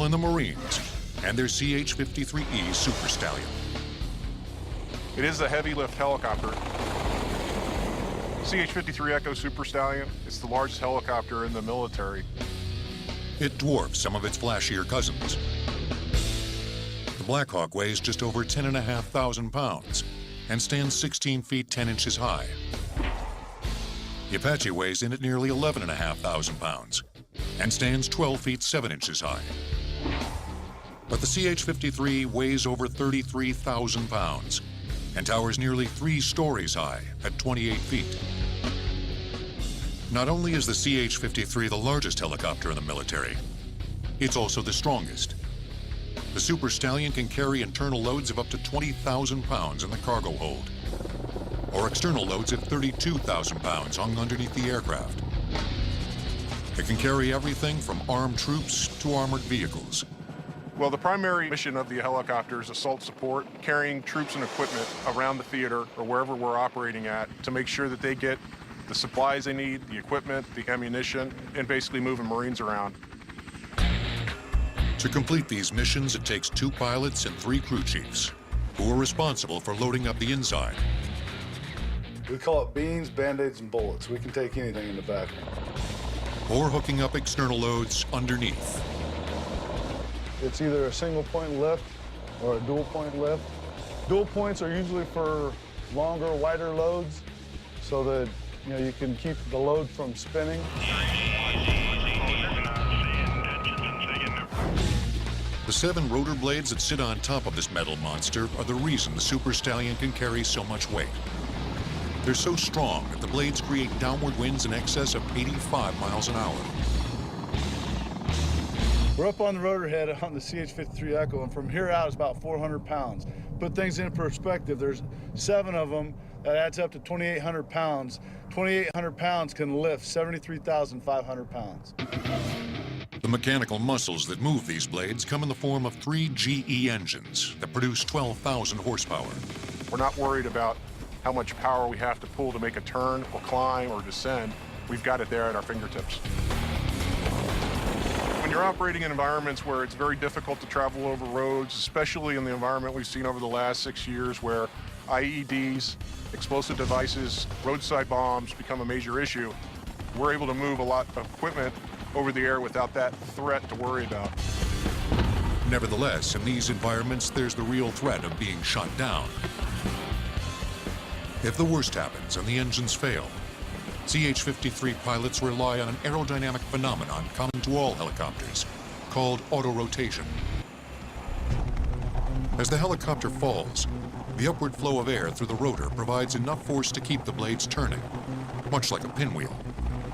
in the Marines and their CH-53E Super Stallion. It is a heavy lift helicopter. CH-53 Echo Super Stallion. It's the largest helicopter in the military. It dwarfs some of its flashier cousins. The Black Hawk weighs just over 10,500 pounds and stands 16 feet 10 inches high. The Apache weighs in at nearly 11,500 pounds and stands 12 feet 7 inches high. But the CH-53 weighs over 33,000 pounds and towers nearly 3 stories high at 28 feet. Not only is the CH-53 the largest helicopter in the military, it's also the strongest. The Super Stallion can carry internal loads of up to 20,000 pounds in the cargo hold, or external loads of 32,000 pounds hung underneath the aircraft. It can carry everything from armed troops to armored vehicles. Well, the primary mission of the helicopter is assault support, carrying troops and equipment around the theater or wherever we're operating at to make sure that they get the supplies they need, the equipment, the ammunition, and basically moving Marines around. To complete these missions, it takes 2 pilots and 3 crew chiefs who are responsible for loading up the inside. We call it beans, Band-Aids, and bullets. We can take anything in the back. Or hooking up external loads underneath. It's either a single point lift or a dual point lift. Dual points are usually for longer, wider loads so that you can keep the load from spinning. The 7 rotor blades that sit on top of this metal monster are the reason the Super Stallion can carry so much weight. They're so strong that the blades create downward winds in excess of 85 miles an hour. We're up on the rotor head on the CH-53 Echo, and from here out it's about 400 pounds. Put things in perspective, there's 7 of them. That adds up to 2,800 pounds. 2,800 pounds can lift 73,500 pounds. The mechanical muscles that move these blades come in the form of 3 GE engines that produce 12,000 horsepower. We're not worried about how much power we have to pull to make a turn or climb or descend. We've got it there at our fingertips. When you're operating in environments where it's very difficult to travel over roads, especially in the environment we've seen over the last 6 years where IEDs, explosive devices, roadside bombs become a major issue, we're able to move a lot of equipment over the air without that threat to worry about. Nevertheless, in these environments, there's the real threat of being shot down. If the worst happens and the engines fail, CH-53 pilots rely on an aerodynamic phenomenon common to all helicopters, called auto-rotation. As the helicopter falls, the upward flow of air through the rotor provides enough force to keep the blades turning. Much like a pinwheel,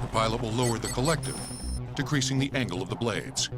the pilot will lower the collective, decreasing the angle of the blades.